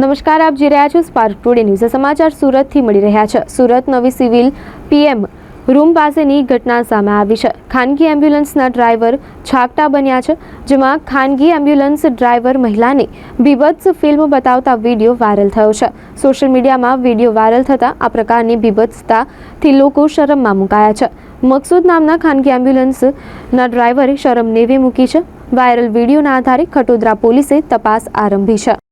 નમસ્કાર, આપ જોઈ રહ્યા છો સ્પાર્ક ટુડે ન્યૂઝ. સમાચાર સુરતથી મળી રહ્યા છે. સુરત નવી સિવિલ પીએમ રૂમ પાસેની ઘટના સામે આવી છે. ખાનગી એમ્બ્યુલન્સના ડ્રાઈવર છાકટા બન્યા છે, જેમાં ખાનગી એમ્બ્યુલન્સ ડ્રાઈવર મહિલાને બીભત્સ ફિલ્મ બતાવતા વિડીયો વાયરલ થયો છે. સોશિયલ મીડિયામાં વિડીયો વાયરલ થતા આ પ્રકારની બીભત્સતાથી લોકો શરમમાં મુકાયા છે. મકસૂદ નામના ખાનગી એમ્બ્યુલન્સના ડ્રાઈવરે શરમ નેવે મૂકી છે. વાયરલ વિડીયોના આધારે ખટોદરા પોલીસે તપાસ આરંભી છે.